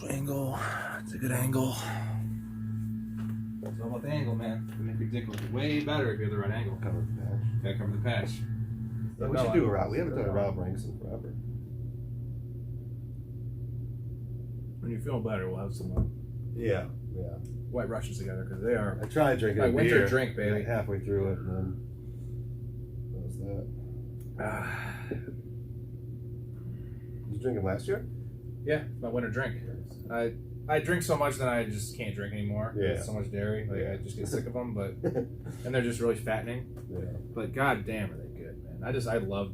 Angle. It's a good angle. It's all about the angle, man. You make your dick look way better if you have the right angle. Cover the patch. Gotta cover the patch. Yeah, we should do a route. We haven't done a route ranks in forever. When you feel better, we'll have some Yeah. White Russians together because they are. I tried drinking like a winter beer. drink, baby. Like halfway through it, and then what was that? Was you drinking last year? Yeah, my winter drink. I drink so much that I just can't drink anymore. Yeah. It's so much dairy. Like I just get sick of them, but and they're just really fattening. Yeah. But god damn, are they good, man? I love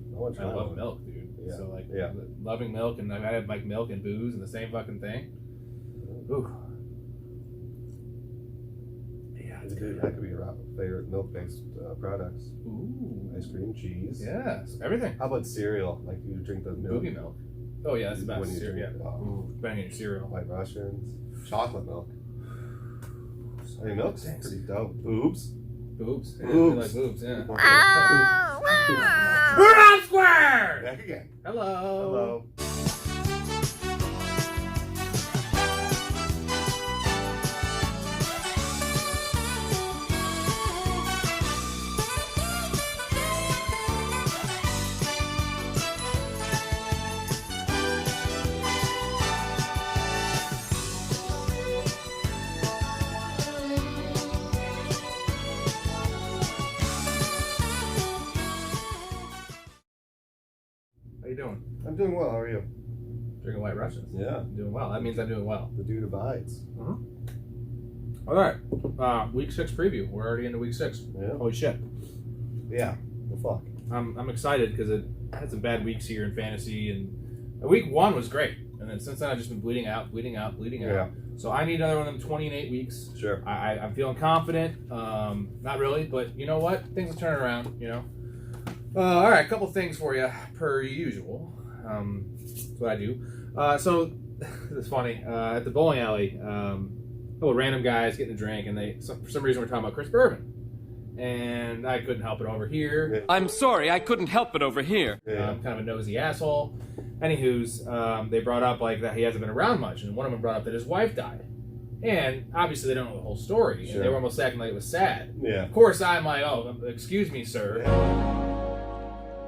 milk, dude. Yeah. So like Yeah. loving milk, and I have like milk and booze and the same fucking thing. Ooh. Yeah, it's good. That could be your favorite milk-based products. Ooh. Ice cream, cheese. Yes, everything. How about cereal? Like you drink the milk. Boogie milk. Oh yeah, that's the best. When you Cereal. drink, Ooh, banging your cereal. White Russians. Chocolate milk. I mean, milk's Thanks. pretty dope. Boobs. Boobs. Yeah, Boobs. I like boobs, yeah. Oh, We're on square! Back again. Hello. Hello. How you doing? I'm doing well. How are you? Drinking White Russians. Yeah. I'm doing well. That means I'm doing well. The dude abides. All right. Week 6 preview. We're already into week 6. Yeah. Holy shit. Yeah. The fuck. I'm excited because it had some bad weeks here in fantasy, and week 1 was great, and then since then I've just been bleeding out. Yeah. So I need another one of them 20 and 8 weeks. Sure. I'm feeling confident. Not really, but you know what? Things will turn around. You know. All right, a couple things for you per usual. That's what I do. So it's funny at the bowling alley. A couple random guys getting a drink, and for some reason we're talking about Chris Berman. And I couldn't help it over here. I'm sorry, I couldn't help it over here. Yeah. I'm kind of a nosy asshole. Anywho's, they brought up like that he hasn't been around much, and one of them brought up that his wife died. And obviously they don't know the whole story, Sure. and they were almost acting like it was sad. Yeah. Of course, I'm like, oh, excuse me, sir.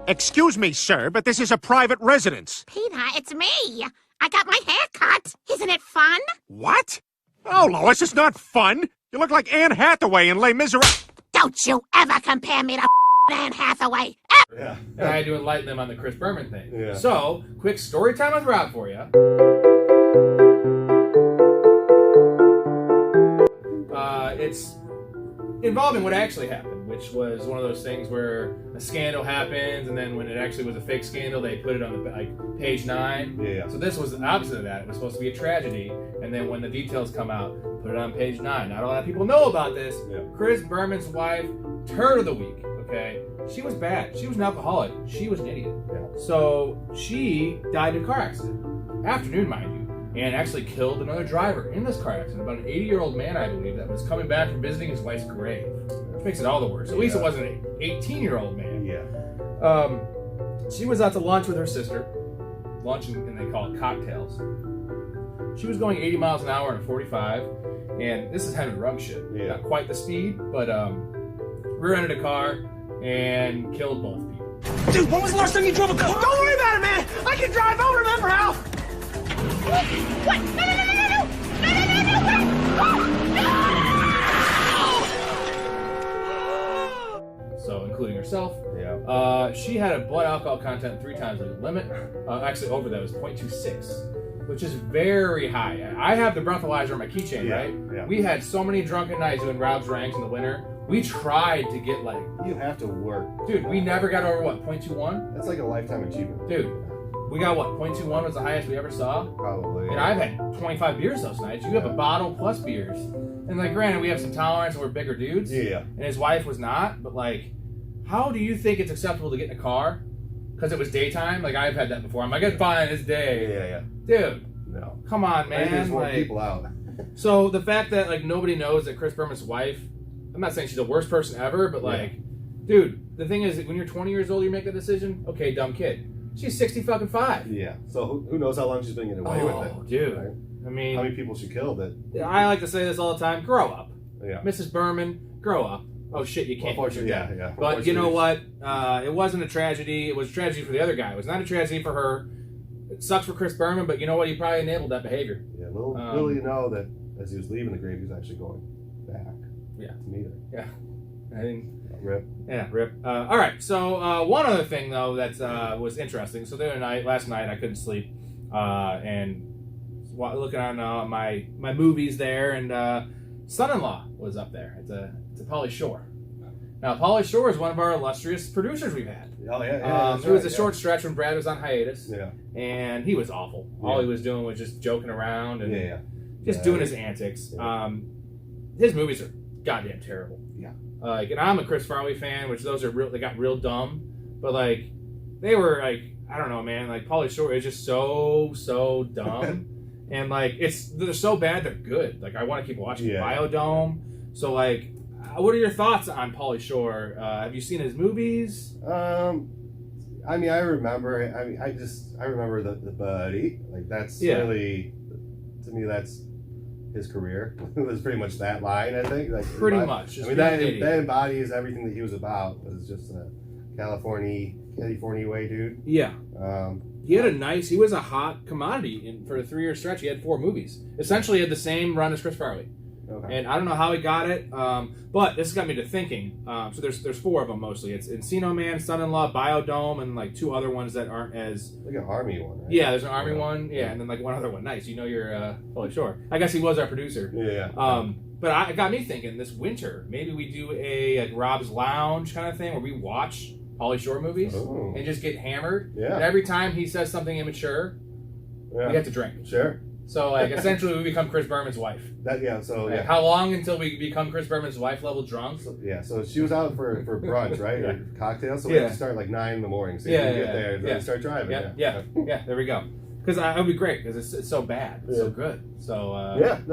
Excuse me, sir, but this is a private residence. Peter, it's me. I got my hair cut. Isn't it fun? What? Oh, Lois, it's not fun. You look like Anne Hathaway in Les Miserables. Don't you ever compare me to Anne Hathaway. Yeah. And I had to enlighten them on the Chris Berman thing. Yeah. So, quick story time with Rob for you. It's involving what actually happened, which was one of those things where a scandal happens, and then when it actually was a fake scandal, they put it on the page 9. Yeah. So this was the opposite of that. It was supposed to be a tragedy, and then when the details come out, put it on page 9. Not a lot of people know about this. Yeah. Chris Berman's wife, turd of the week. Okay, she was bad. She was an alcoholic. She was an idiot. Yeah. So she died in a car accident, afternoon, mind you, and actually killed another driver in this car accident. About an 80-year-old man, I believe, that was coming back from visiting his wife's grave, which makes it all the worse. At least it wasn't an 18-year-old man. Yeah. She was out to lunch with her sister, lunch and they call it cocktails. She was going 80 miles an hour in a 45, and this is heavy drug shit. Yeah. Not quite the speed, but rear-ended a car and killed both people. Dude, when was the last time you drove a car? Don't worry about it, man. I can drive. I'll remember how. What? No, no, no, no, no, no, no, no, no, no, no. So, including herself. Yeah. She had a blood alcohol content 3 times the limit. Actually, over that it was 0.26, which is very high. I have the breathalyzer on my keychain, Yeah, right? yeah. We had so many drunken nights doing Rob's ranks in the winter. We tried to get like, You have to work. dude, we never got over what, 0.21? That's like a lifetime achievement. Dude, we got what, 0.21 was the highest we ever saw? Probably. And I've had 25 beers those nights. You have a bottle plus beers. And like, granted, we have some tolerance and we're bigger dudes. Yeah. And his wife was not, but like, how do you think it's acceptable to get in a car? Because it was daytime? Like, I've had that before. I'm like, it's fine, it's day. Yeah. Dude, No. come on, I think there's man. more Like, people out. so the fact that like nobody knows that Chris Berman's wife, I'm not saying she's the worst person ever, but like, dude, the thing is, when you're 20 years old, you make that decision. Okay, dumb kid. She's 65. Yeah. So who knows how long she's been getting away with it? Oh, dude. Right? I mean, How many people she killed that? I like to say this all the time. Grow up. Yeah. Mrs. Berman, grow up. Oh, shit, you can't. Unfortunately, yeah. But you know what? It wasn't a tragedy. It was a tragedy for the other guy. It was not a tragedy for her. It sucks for Chris Berman, but you know what? He probably enabled that behavior. Yeah, little you know that as he was leaving the grave, he was actually going back. Yeah. To meet her. Yeah. I think. Rip. Yeah, rip. All right, so one other thing, though, that was interesting. So the other night, last night, I couldn't sleep, and looking on my movies there, and Son-in-Law was up there. It's a Pauly Shore. Now, Pauly Shore is one of our illustrious producers we've had. Oh, yeah. It was a short stretch when Brad was on hiatus, Yeah. and he was awful. All he was doing was just joking around and just Yeah. doing his antics. Yeah. His movies are goddamn terrible. Yeah. And I'm a Chris Farley fan, which those are real. They got real dumb, but like they were like I don't know, man. Like Pauly Shore is just so dumb, and like they're so bad they're good. Like I want to keep watching Biodome. So like, what are your thoughts on Pauly Shore? Have you seen his movies? I mean, I remember. I remember the buddy. Like that's really, to me, that's his career. It was pretty much that line, I think. Like pretty much. I mean, that embodies everything that he was about. It was just a California way dude. Yeah. He was a hot commodity for a 3-year stretch. He had 4 movies. Essentially, he had the same run as Chris Farley. Okay. And I don't know how he got it, but this has got me to thinking. So there's 4 of them mostly. It's Encino Man, Son-in-Law, Biodome, and like 2 other ones that aren't as like an Army one, right? Yeah, there's an Army one. Yeah, and then like one other one. Nice. You know you're Pauly Shore. I guess he was our producer. Yeah. But it got me thinking. This winter, maybe we do a Rob's Lounge kind of thing where we watch Pauly Shore movies and just get hammered. Yeah. And every time he says something immature, we have to drink. Sure. So like essentially we become Chris Berman's wife. How long until we become Chris Berman's wife level drunk? So she was out for brunch, right? Or cocktails. So we have to start like 9 in the morning. So you can get there and then start driving. Yeah. There we go. Because it would be great because it's so bad. It's so good. So I like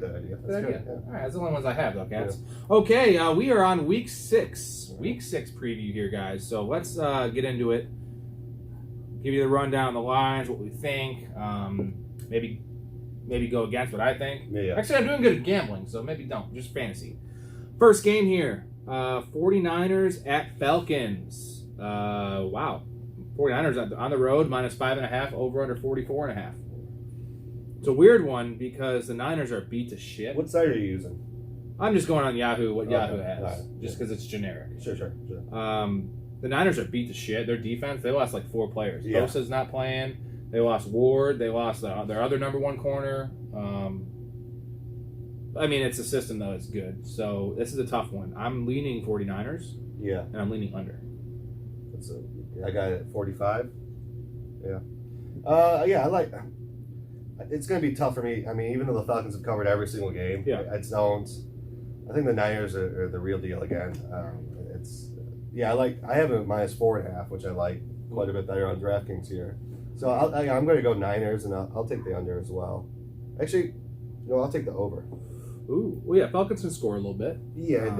that idea. That's good. Yeah. All right, that's the only ones I have though, cats. Yeah. Okay, we are on week 6. Week 6 preview here, guys. So let's get into it. Give you the rundown, the lines, what we think. Maybe go against what I think. Yeah. Actually, I'm doing good at gambling, so maybe don't. Just fantasy. First game here. 49ers at Falcons. Wow. 49ers on the road, -5.5, over under 44.5. It's a weird one because the Niners are beat to shit. What site are you using? I'm just going on Yahoo, what Yahoo has, right. just because it's generic. Sure. The Niners are beat to shit. Their defense, they lost like 4 players. Yeah. Bosa's not playing. They lost Ward. They lost their other number 1 corner. I mean, it's a system, though. It's good. So this is a tough one. I'm leaning 49ers. Yeah. And I'm leaning under. I got it at 45. Yeah. I like. It's going to be tough for me. I mean, even though the Falcons have covered every single game, I think the Niners are the real deal again. I have a -4.5, which I like quite a bit better on DraftKings here. So I'm going to go Niners, and I'll take the under as well. Actually, I'll take the over. Ooh, well, yeah, Falcons can score a little bit. Yeah,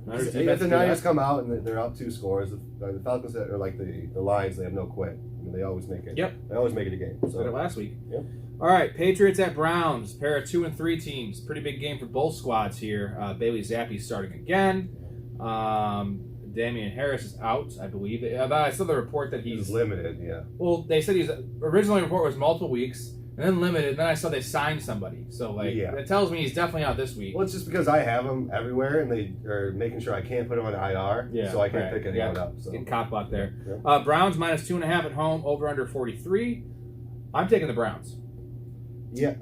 if the Niners come out and they're up 2 scores, the Falcons are like the Lions. They have no quit. I mean, they always make it. Yep. They always make it a game. So did it last week. Yep. All right, Patriots at Browns. Pair of 2 and 3 teams. Pretty big game for both squads here. Bailey Zappe's starting again. Damian Harris is out, I believe. I saw the report that he's limited. Yeah. Well, they said originally report was multiple weeks. And then limited, and then I saw they signed somebody. So, that tells me he's definitely out this week. Well, it's just because I have him everywhere, and they are making sure I can't put him on IR, so I can't pick anyone up. So. Getting caught back there. Yeah. Browns -2.5 at home, over under 43. I'm taking the Browns. Yeah.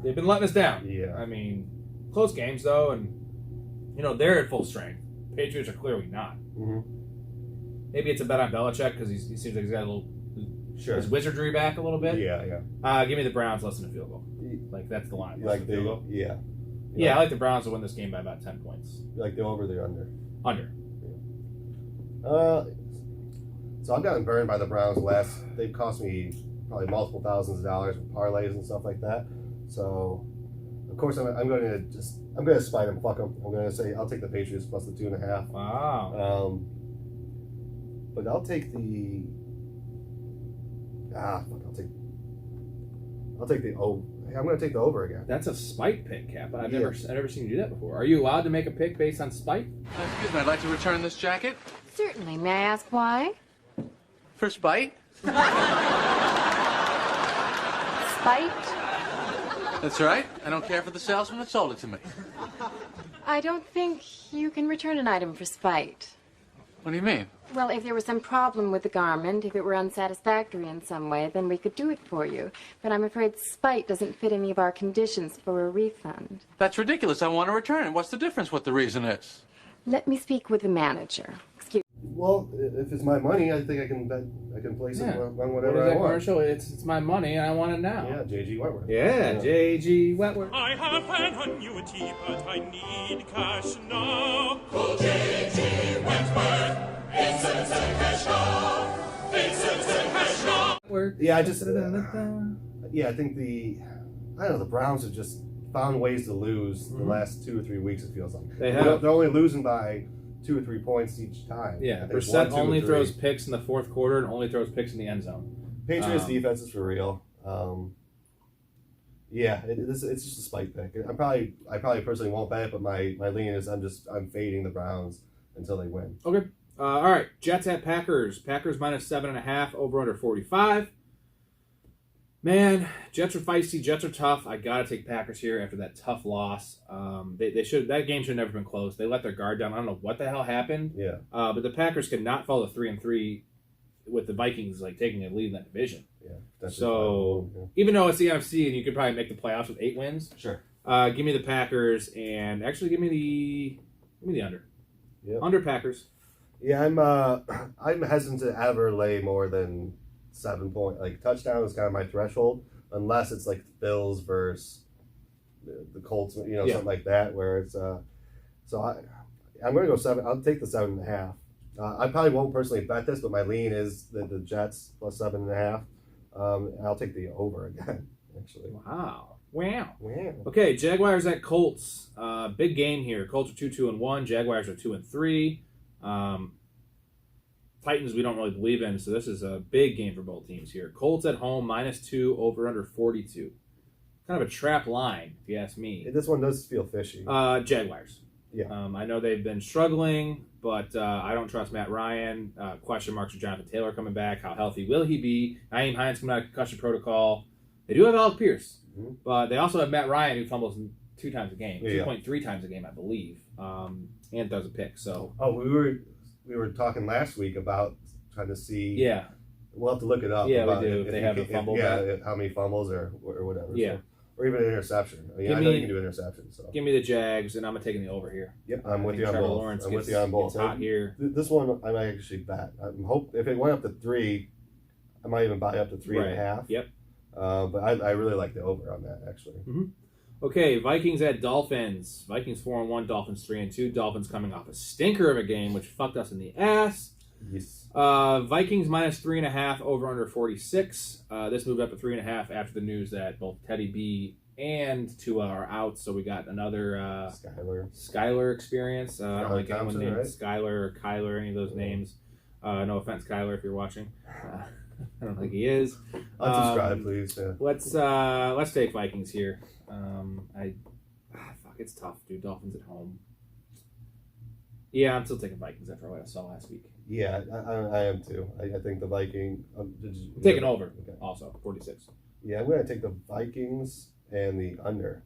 They've been letting us down. Yeah. I mean, close games, though, and, they're at full strength. Patriots are clearly not. Mm-hmm. Maybe it's a bet on Belichick because he seems like he's got a little... Sure. His wizardry back a little bit. Yeah. Give me the Browns less than a field goal. Like that's the line. You like the field goal? Yeah. Yeah, I like the Browns to win this game by about 10 points. You like the over or the under? Under. Yeah. So I've gotten burned by the Browns they've cost me probably multiple thousands of dollars with parlays and stuff like that. So of course I'm going to spite them, fuck them. I'm going to say I'll take the Patriots plus the 2.5. Wow. But I'll take the Fuck, I'll take the over. I'm going to take the over again. That's a spite pick, Cap. I've never seen you do that before. Are you allowed to make a pick based on spite? Excuse me, I'd like to return this jacket. Certainly. May I ask why? For spite? Spite? That's right. I don't care for the salesman that sold it to me. I don't think you can return an item for spite. What do you mean? Well, if there was some problem with the garment, if it were unsatisfactory in some way, then we could do it for you. But I'm afraid spite doesn't fit any of our conditions for a refund. That's ridiculous. I want to return it. What's the difference what the reason is? Let me speak with the manager. Excuse Well, if it's my money, I think I can place it on What whatever is I that want. commercial? It's my money and I want it now. Yeah, J.G. Wentworth. Yeah, J.G. Wentworth. I have an annuity, but I need cash now. Yeah, I think the Browns have just found ways to lose the last 2 or 3 weeks, it feels like. They have. They're only losing by 2 or 3 points each time. Yeah, I think Brissett 1, 2, only 3. throws picks in the fourth quarter and only throws picks in the end zone. Patriots defense is for real. It's just a spite pick. I probably personally won't bet it, but my lean is I'm fading the Browns until they win. Okay. All right. Jets at Packers. Packers minus 7.5. Over under 45. Man, Jets are feisty. Jets are tough. I gotta take Packers here after that tough loss. They should. That game should have never been close. They let their guard down. I don't know what the hell happened. Yeah. But the Packers could not follow 3-3 with the Vikings taking a lead in that division. Yeah. So even though it's the NFC and you could probably make the playoffs with 8 wins, sure. Give me the Packers and actually give me the under. Yeah. Under Packers. Yeah, I'm hesitant to ever lay more than 7 point. Like touchdown is kind of my threshold, unless it's like Bills versus the Colts, something like that, where it's I'm going to go 7. I'll take the 7.5. I probably won't personally bet this, but my lean is the Jets plus 7.5. I'll take the over again. Actually. Wow. Yeah. Okay, Jaguars at Colts. Big game here. Colts are 2-1. Jaguars are 2-3. Titans we don't really believe in, so this is a big game for both teams here. Colts at home -2, over under 42. Kind of a trap line, if you ask me. This one does feel fishy. Jaguars. Yeah. I know they've been struggling, but I don't trust Matt Ryan. Question marks for Jonathan Taylor coming back. How healthy will he be? Naeem Hines coming out of concussion protocol. They do have Alec Pierce, but they also have Matt Ryan who fumbles 2 times a game, 2.3 times a game, I believe, and does a pick. So. Oh, we were talking last week about trying to see. Yeah. We'll have to look it up. Yeah, about we do. If they have a fumble. How many fumbles or whatever. Yeah. So, or even an interception. I know you can do interceptions. So. Give me the Jags, and I'm taking the over here. Yep, I'm with you on Trevor both. Lawrence I'm with you on both. Gets hot here. This one I might actually bet. If it went up to 3, I might even buy up to 3.5. Yep. But I really like the over on that actually. Mm-hmm. Okay, Vikings at Dolphins. Vikings 4-1, Dolphins 3-2. Dolphins coming off a stinker of a game, which fucked us in the ass. Yes. Vikings -3.5, over under 46. This moved up to 3.5 after the news that both Teddy B and Tua are out, so we got another Skyler experience. I don't like anyone named Skyler or Kyler, any of those names. No offense, Kyler, if you're watching. I don't think he is. Unsubscribe, please. Yeah. Let's take Vikings here. It's tough, dude. Dolphins at home. Yeah, I'm still taking Vikings after what I saw last week. Yeah, I am too. I think the Vikings. Taking over, also 46. Yeah, I'm going to take the Vikings and the under.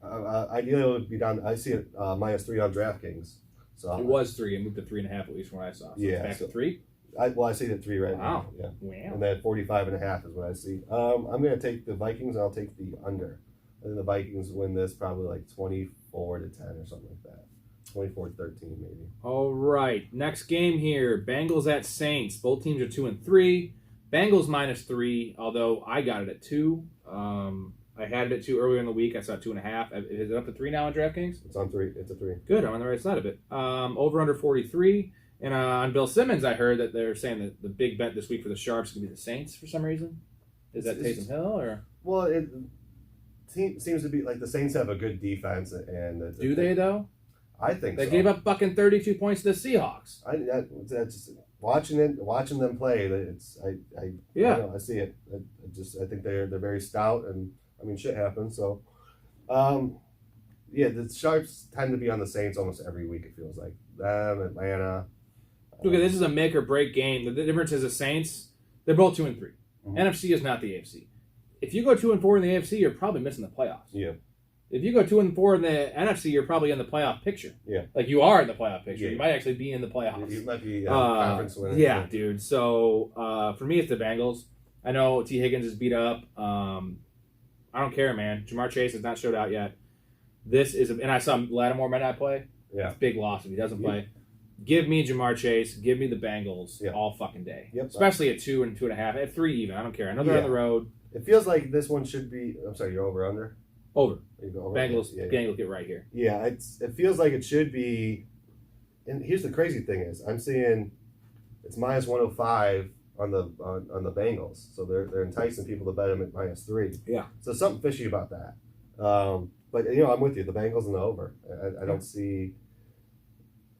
Ideally, it would be down. I see it -3 on DraftKings. So it was 3. It moved to 3.5 at least from what I saw. So it's back to 3. I see it at 3 right now. Yeah. Wow. And then 45.5 is what I see. I'm going to take the Vikings and I'll take the under. I think the Vikings win this probably like 24-10 or something like that. 24-13 maybe. All right. Next game here. Bengals at Saints. Both teams are 2-3. Bengals -3, although I got it at 2. I had it at 2 earlier in the week. I saw 2.5. Is it up to 3 now on DraftKings? It's on 3. It's a 3. Good. I'm on the right side of it. Over under 43. And on Bill Simmons, I heard that they're saying that the big bet this week for the Sharps is going to be the Saints for some reason. Is that Taysom Hill or? Well, it seems to be like the Saints have a good defense, and do they though? I think they so. gave up fucking 32 points to the Seahawks. watching them play, it's I Yeah. don't know, I see it. I think they're very stout, and I mean shit happens. So, yeah, the Sharps tend to be on the Saints almost every week. It feels like them, Atlanta. Okay, this is a make or break game. The difference is the Saints, they're both 2-3. Mhm. NFC is not the AFC. If you go 2-4 in the AFC, you're probably missing the playoffs. Yeah. If you go 2-4 in the NFC, you're probably in the playoff picture. Yeah. Like you are in the playoff picture. Yeah. You might actually be in the playoffs. You might be conference winner. Yeah, dude. So for me, it's the Bengals. I know T. Higgins is beat up. I don't care, man. Jamar Chase has not showed out yet. And I saw Lattimore might not play. Yeah. It's a big loss if he doesn't play. Give me Jamar Chase. Give me the Bengals Yeah. all fucking day. Yep. Especially at 2 and 2.5. At 3 even. I don't care. I know they're on the road. It feels like this one should be. I'm sorry, you're over under. Over. You go over? Bengals. Yeah. Bengals get right here. Yeah, it feels like it should be. And here's the crazy thing is, I'm seeing it's minus 105 on the Bengals, so they're enticing people to bet them at -3. Yeah. So something fishy about that. But I'm with you. The Bengals and the over. I don't see.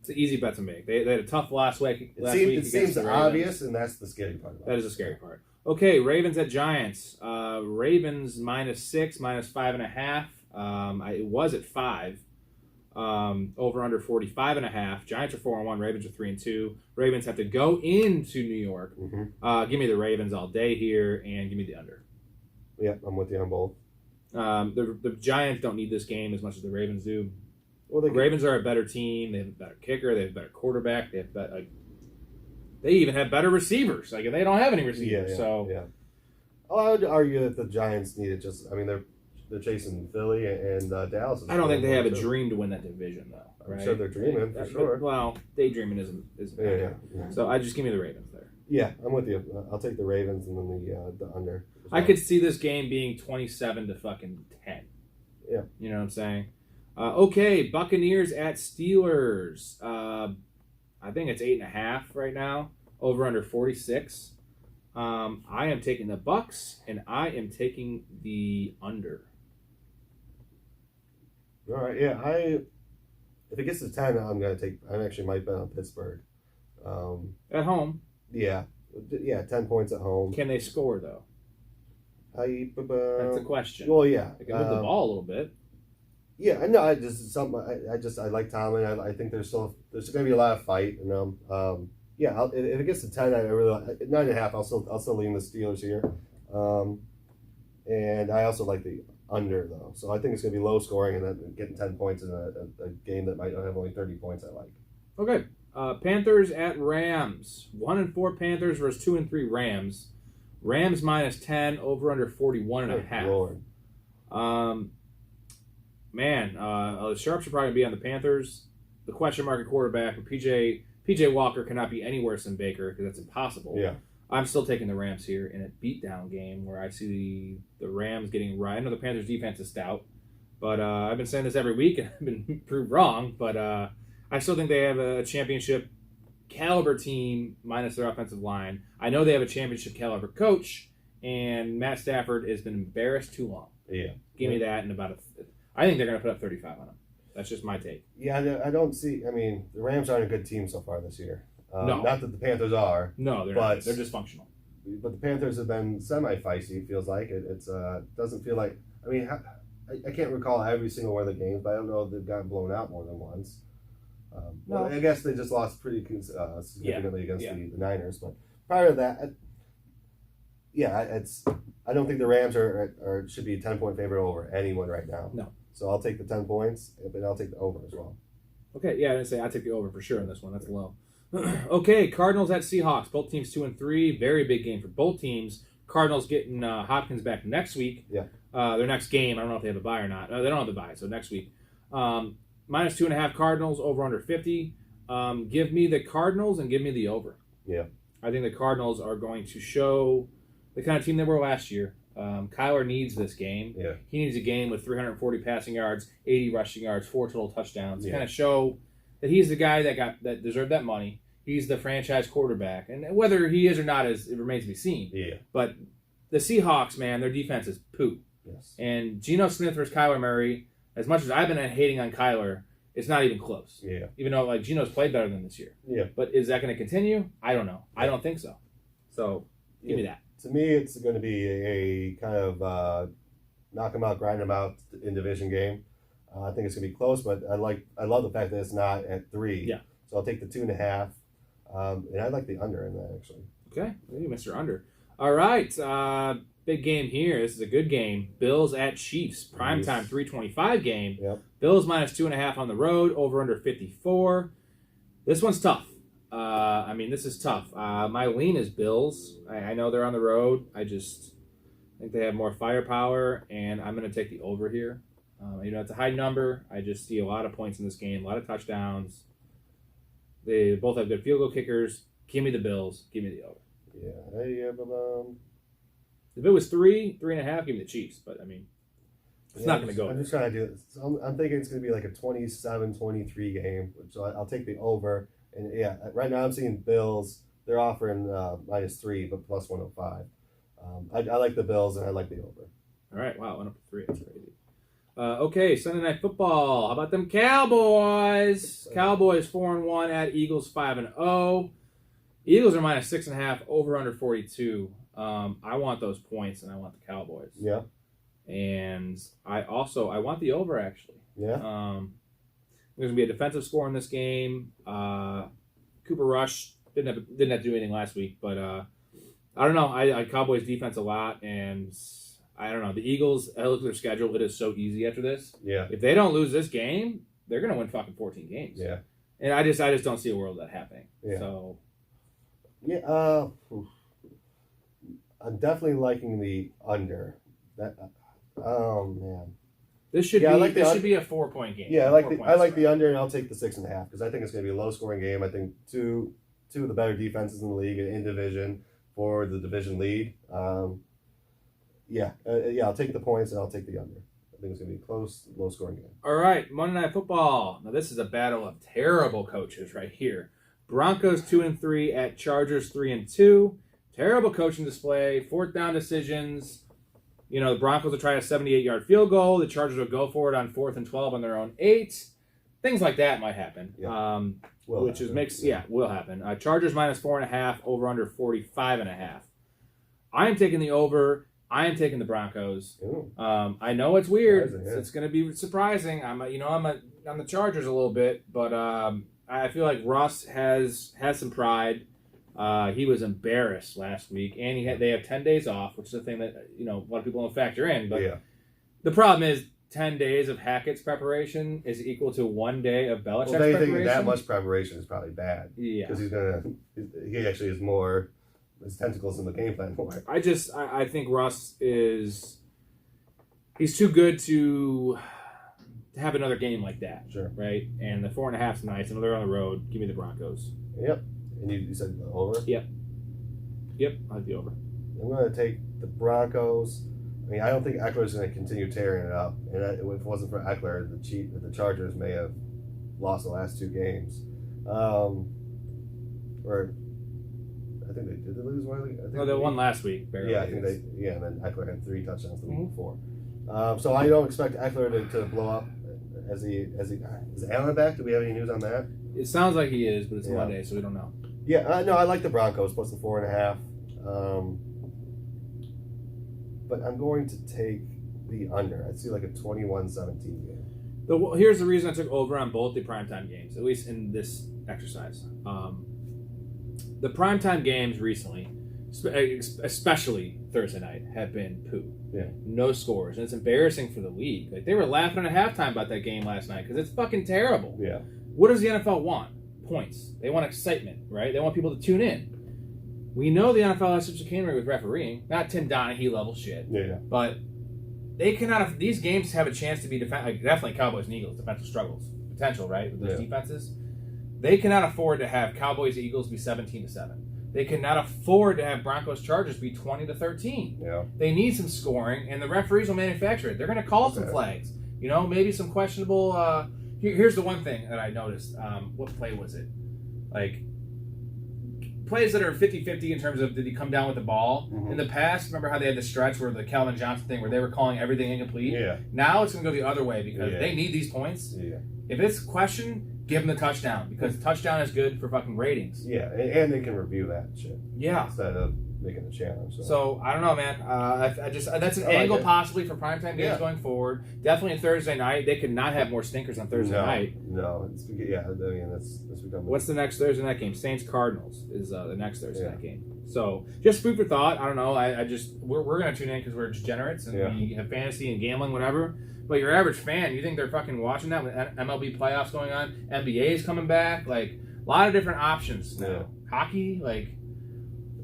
It's an easy bet to make. They had a tough last week. It seems against the Ravens. obvious, and that's the scary part. About That is the scary part. Okay, Ravens at Giants. Ravens -6, -5.5. It was at 5. Over under 45.5. Giants are 4-1. Ravens are 3-2. Ravens have to go into New York. Mm-hmm. Give me the Ravens all day here, and give me the under. Yeah, I'm with you on both. The Giants don't need this game as much as the Ravens do. Well, The Ravens are a better team. They have a better kicker. They have a better quarterback. They even have better receivers. Like they don't have any receivers. Yeah. Oh, I would argue that the Giants need it. They're chasing Philly and Dallas. I don't think they have a dream to win that division, though. I'm right? sure they're dreaming for sure. Well, daydreaming isn't. Yeah. So I just give me the Ravens there. Yeah, I'm with you. I'll take the Ravens and then the under. I could see this game being 27 to fucking 10. Yeah. You know what I'm saying? Okay, Buccaneers at Steelers. I think it's 8.5 right now. Over under 46. I am taking the Bucks, and I am taking the under. All right. Yeah. If it gets to 10, I actually might bet on Pittsburgh. At home. Yeah. 10 points at home. Can they score, though? That's the question. Well, yeah. They can move the ball a little bit. Yeah, I know. I like Tomlin. I think there's going to be a lot of fight. If it gets to 10, I really 9.5. I'll still lean the Steelers here, and I also like the under though. So I think it's going to be low scoring and then getting 10 points in a game that might have only 30 points. I like. Okay, Panthers at Rams. 1-4 Panthers versus 2-3 Rams. Rams -10. Over under 41.5. Lord. The Sharps are probably going to be on the Panthers. The question mark at quarterback, but PJ Walker cannot be any worse than Baker because that's impossible. Yeah. I'm still taking the Rams here in a beatdown game where I see the Rams getting right. I know the Panthers' defense is stout, but I've been saying this every week and I've been proved wrong. But I still think they have a championship caliber team minus their offensive line. I know they have a championship caliber coach, and Matt Stafford has been embarrassed too long. Yeah. Give me that in about I think they're going to put up 35 on them. That's just my take. Yeah, I don't see. I mean, the Rams aren't a good team so far this year. No. Not that the Panthers are. No, they're not. They're dysfunctional. But the Panthers have been semi-feisty, it feels like. It doesn't feel like... I mean, I can't recall every single one of the games, but I don't know if they've gotten blown out more than once. Well, I guess they just lost pretty significantly against the Niners. But prior to that, I don't think the Rams should be a 10-point favorite over anyone right now. No. So I'll take the 10 points, but I'll take the over as well. Okay, yeah, I'd take the over for sure in this one. That's low. Okay, Cardinals at Seahawks. Both teams 2-3. Very big game for both teams. Cardinals getting Hopkins back next week. Yeah. Their next game. I don't know if they have a bye or not. They don't have a bye, so next week. -2.5 Cardinals, over under 50. Give me the Cardinals and give me the over. Yeah. I think the Cardinals are going to show the kind of team they were last year. Kyler needs this game. Yeah. He needs a game with 340 passing yards, 80 rushing yards, 4 total touchdowns to Yeah. kind of show that he's the guy that deserved that money. He's the franchise quarterback. And whether he is or not, it remains to be seen. Yeah. But the Seahawks, man, their defense is poop. Yes. And Geno Smith versus Kyler Murray, as much as I've been hating on Kyler, It's not even close. Yeah. Even though like Geno's played better than this year. Yeah. But is that going to continue? I don't know. I don't think so. So give me that. To me, it's going to be a kind of knock them out, grind them out in division game. I think it's going to be close, but I love the fact that it's not at 3. Yeah. So I'll take the 2.5, and I like the under in that actually. Okay, maybe Mr. Under. All right, big game here. This is a good game. Bills at Chiefs, primetime 3:25 game. Yep. Bills minus 2.5 on the road, over under 54. This one's tough. This is tough. My lean is Bills. I know they're on the road. I just think they have more firepower, and I'm going to take the over here. It's a high number. I just see a lot of points in this game, a lot of touchdowns. They both have good field goal kickers. Give me the Bills. Give me the over. Yeah. If it was 3.5, give me the Chiefs. But, it's not going to go. I'm just trying to do it. So I'm thinking it's going to be like a 27-23 game, which I'll take the over. And, yeah, right now I'm seeing Bills. They're offering -3, but plus 105. I like the Bills, and I like the over. All right. Wow, went up to 3. That's crazy. Okay, Sunday Night Football. How about them Cowboys? Cowboys 4-1 at Eagles 5-0. Eagles are minus 6.5, over under 42. I want those points, and I want the Cowboys. Yeah. And I want the over, actually. Yeah. There's going to be a defensive score in this game. Cooper Rush didn't have to do anything last week, but I don't know. I Cowboys defense a lot, and I don't know. The Eagles, I look at their schedule. It is so easy after this. Yeah. If they don't lose this game, they're going to win fucking 14 games. Yeah. And I just don't see a world of that happening. Yeah. So. Yeah. I'm definitely liking the under. Oh man. This should be a 4-point game. Yeah, I like the under, and I'll take the 6.5 because I think it's going to be a low scoring game. I think two of the better defenses in the league in division for the division lead. I'll take the points and I'll take the under. I think it's going to be a close, low scoring game. All right, Monday Night Football. Now this is a battle of terrible coaches right here. Broncos 2-3 at Chargers 3-2. Terrible coaching display. 4th down decisions. The Broncos will try a 78-yard field goal. The Chargers will go for it on 4th and 12 on their own 8. Things like that might happen. Yeah. Will happen. Chargers minus 4.5, over under 45.5. I am taking the over. I am taking the Broncos. I know it's weird. It's going to be surprising. I'm on the Chargers a little bit, but I feel like Russ has some pride. He was embarrassed last week, and they have 10 days off, which is a thing that a lot of people don't factor in. But the problem is 10 days of Hackett's preparation is equal to 1 day of Belichick's preparation. Anything that much preparation is probably bad. Yeah, because he actually has more his tentacles in the game plan more. I think Russ he's too good to have another game like that. Sure, right? And the 4.5 is nice. And they're on the road. Give me the Broncos. Yep. And you said the over? Yep, I like the over. I'm going to take the Broncos. I don't think Eckler's going to continue tearing it up. And if it wasn't for Eckler, the Chargers may have lost the last 2 games. Or I think they did lose one. They won last week. Barely. Yeah, I think they. Yeah, and then Eckler had 3 touchdowns the week before. So I don't expect Eckler to blow up. Is Allen back? Do we have any news on that? It sounds like he is, but it's Monday, so we don't know. Yeah, no, I like the Broncos plus the 4.5. But I'm going to take the under. I see like a 21-17 game. Here's the reason I took over on both the primetime games, at least in this exercise. The primetime games recently, especially Thursday night, have been poo. Yeah. No scores. And it's embarrassing for the league. Like, they were laughing at halftime about that game last night because it's fucking terrible. Yeah. What does the NFL want? Points. They want excitement, right? They want people to tune in. We know the NFL has such a chicanery with refereeing. Not Tim Donaghy level shit. Yeah. But they cannot. These games have a chance to be definitely Cowboys and Eagles defensive struggles potential, right? With those defenses, they cannot afford to have Cowboys Eagles be 17-7. They cannot afford to have Broncos Chargers be 20-13. Yeah. They need some scoring, and the referees will manufacture it. They're going to call some flags. Maybe some questionable. Here's the one thing that I noticed. What play was it? Like, plays that are 50-50 in terms of did he come down with the ball. Mhm. In the past, remember how they had the stretch where the Calvin Johnson thing where they were calling everything incomplete? Yeah. Now it's going to go the other way because Yeah. they need these points. Yeah. If it's question, give them the touchdown because touchdown is good for fucking ratings. Yeah, and they can review that shit Yeah. instead of making a challenge. So I don't know, man. I just that's an I like angle it. possibly for primetime games Yeah. going forward. Definitely Thursday night. They could not have more stinkers on Thursday night. No, it's, yeah. I mean, it's become. What's the next Thursday night game? Saints Cardinals is the next Thursday Yeah. night game. So just food for thought. I don't know. I just we're gonna tune in because we're degenerates and Yeah. we have fantasy and gambling, whatever. But your average fan, you think they're fucking watching that with MLB playoffs going on? NBA is coming back. Like a lot of different options now. Yeah. Hockey, like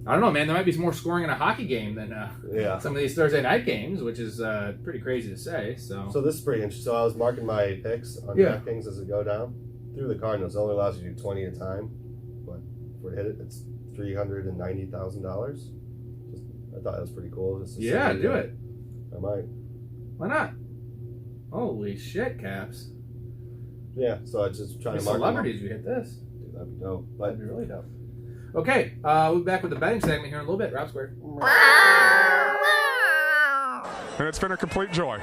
I don't know, man. There might be more scoring in a hockey game than Yeah. some of these Thursday night games, which is pretty crazy to say. So So this is pretty interesting. So I was marking my picks on Yeah. DraftKings as it go down through the Cardinals. It only allows you to do 20 at a time, but for hit it, it's $390,000. I thought that was pretty cool. Just to yeah, see, do it. I might. Why not? Holy shit, Caps! Yeah. So I just trying to mark them up. Celebrities, we hit this. Dude, that'd be dope. That'd But be really dope. Okay, we'll be back with the betting segment here in a little bit. Rob Square. And it's been a complete joy.